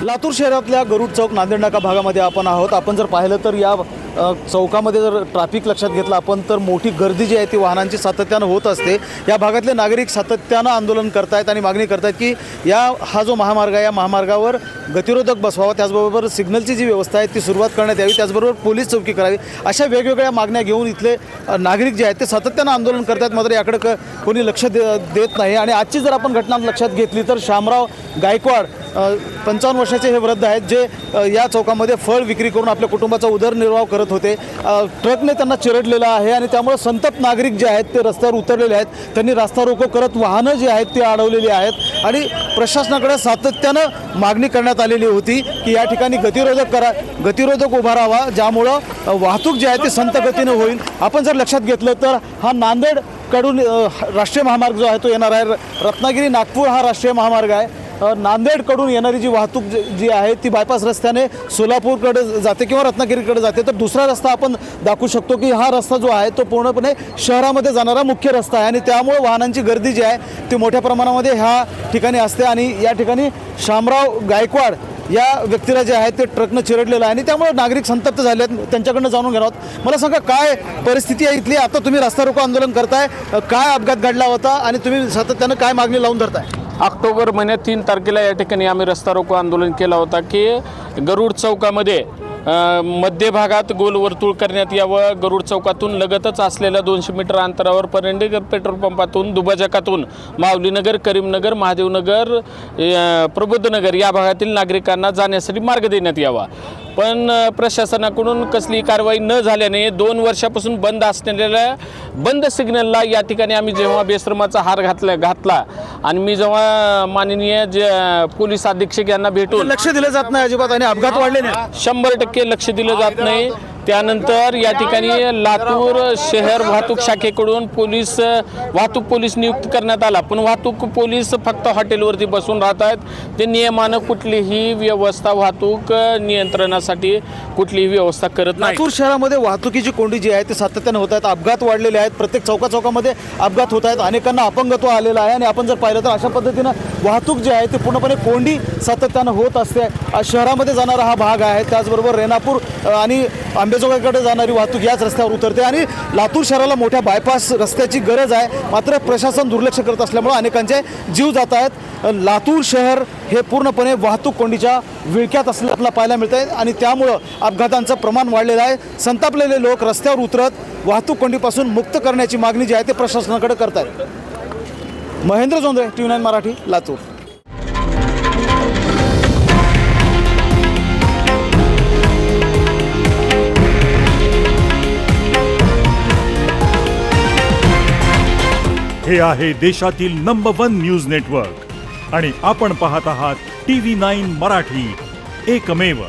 लातूर शहरातल्या गरुड चौक नांदेड नाका भागामध्ये आपण आहोत। आपण जर पाहिलं तर या चौकामध्ये जर ट्रॅफिक लक्षात घेतलं आपण तर मोठी गर्दी जी आहे ती वाहनांची सातत्यानं होत असते। या भागातले नागरिक सातत्यानं आंदोलन करतायत आणि मागणी करतायत की हा जो महामार्ग आहे या महामार्गावर गतिरोधक बसवावा, त्याचबरोबर सिग्नलची जी व्यवस्था आहे ती सुरुवात करण्यात यावी, त्याचबरोबर पोलीस चौकी करावी, अशा वेगवेगळ्या मागण्या घेऊन इथले नागरिक जे आहेत ते सातत्यानं आंदोलन करतात। मात्र याकडे कोणी लक्ष देत नाही। आणि आजची जर आपण घटना लक्षात घेतली तर शामराव गायकवाड 55 वर्षाचे हे वृद्ध आहेत जे या चौकामध्ये फळ विक्री करून आपल्या कुटुंबाचा उदरनिर्वाह करत होते। ट्रकने त्यांना चिरडलेला आहे आणि त्यामुळे संतप्त नागरिक जे आहेत ते रस्त्यावर उतरलेले आहेत। त्यांनी रास्ता रोको करत वाहनं जी आहेत ती अडवलेली आहेत आणि प्रशासनाकडे सातत्यानं मागणी करण्यात आलेली होती की या ठिकाणी गतिरोधक उभा राहावा, ज्यामुळं वाहतूक जी आहे ती संत गतीने होईल। आपण जर लक्षात घेतलं तर हा नांदेड कडून राष्ट्रीय महामार्ग जो आहे तो येणार आहे। रत्नागिरी नागपूर हा राष्ट्रीय महामार्ग आहे। नांदेडकडून येणारी जी वाहतूक जी आहे ती बायपास रस्त्याने सोलापूरकडे जाते किंवा रत्नागिरीकडे जाते। तर दुसरा रस्ता आपण दाखवू शकतो की हा रस्ता जो आहे तो पूर्णपणे शहरामध्ये जाणारा मुख्य रस्ता आहे आणि त्यामुळे वाहनांची गर्दी जी आहे ती मोठ्या प्रमाणामध्ये ह्या ठिकाणी असते। आणि या ठिकाणी शामराव गायकवाड या व्यक्तीला जे आहे ते ट्रकनं चिरडलेलं आहे आणि त्यामुळे नागरिक संतप्त झाले आहेत। त्यांच्याकडनं जाणून घेणार आहोत। मला सांगा काय परिस्थिती आहे इथली? आता तुम्ही रस्ता रोको आंदोलन करताय, काय अपघात घडला होता आणि तुम्ही सातत्यानं काय मागणी लावून धरताय? ऑक्टोबर महिन्यात 3 तारखेला या ठिकाणी आम्ही रस्ता रोको आंदोलन केला होता की गरुड चौकामध्ये मध्य भागात गोल वर्तुळ करण्यात यावं। गरुड चौकातून लगतच असलेल्या 200 मीटर अंतरावर परंडेकर पेट्रोल पंपातून दुभाजकातून माऊलीनगर, करीमनगर, महादेवनगर, प्रबोधनगर या भागातील नागरिकांना जाण्यासाठी मार्ग देण्यात यावा। पण प्रशासनाकडून कसली कारवाई न झाल्याने 2 वर्षापासून बंद असलेल्या बंद सिग्नलला या ठिकाणी आम्ही जेव्हा बेश्रमाचा हार घातला आणि मी जेव्हा माननीय पोलीस अधीक्षक यांना भेटून लक्ष दिलं जात नाही अजिबात आणि अपघात वाढले नाही, 100% लक्ष दिलं जात नाही। त्यानंतर या ठिकाणी लातूर शहर वाहतूक शाखेकडून वाहतूक पोलीस नियुक्त करण्यात आला, पण वाहतूक पोलीस फक्त हॉटेलवरती बसून राहत आहेत। ते नियमानं कुठलीही व्यवस्था वाहतूक नियंत्रणासाठी कुठलीही व्यवस्था करत नाही। लातूर शहरामध्ये वाहतुकीची कोंडी जी आहे ते सातत्याने होत आहेत, अपघात वाढलेले आहेत, प्रत्येक चौकामध्ये अपघात होत आहेत, अनेकांना अपंगत्व आलेलं आहे। आणि आपण जर पाहिलं तर अशा पद्धतीनं वाहतूक जी आहे ती पूर्णपणे कोंडी सातत्यानं होत असते। शहरामध्ये जाणारा हा भाग आहे, त्याचबरोबर रेणापूर आणि आंबेजोगाईकडे जाणारी वाहतूक याच रस्त्यावर उतरते आणि लातूर शहराला मोठ्या बायपास रस्त्याची गरज आहे, मात्र प्रशासन दुर्लक्ष करत असल्यामुळे अनेकांचे जीव जात आहेत। लातूर शहर हे पूर्णपणे वाहतूक कोंडीच्या विळख्यात असलेलं आपल्याला पाहायला मिळत आहे आणि त्यामुळं अपघातांचं प्रमाण वाढलेलं आहे। संतापलेले लोक रस्त्यावर उतरत वाहतूक कोंडीपासून मुक्त करण्याची मागणी जी आहे ते प्रशासनाकडे करत आहेत। महेंद्र जोंधळे, TV9 मराठी, लातूर। हे आहे देशातील नंबर 1 न्यूज नेटवर्क आणि आपण पाहत आहात TV9 मराठी, एकमेव।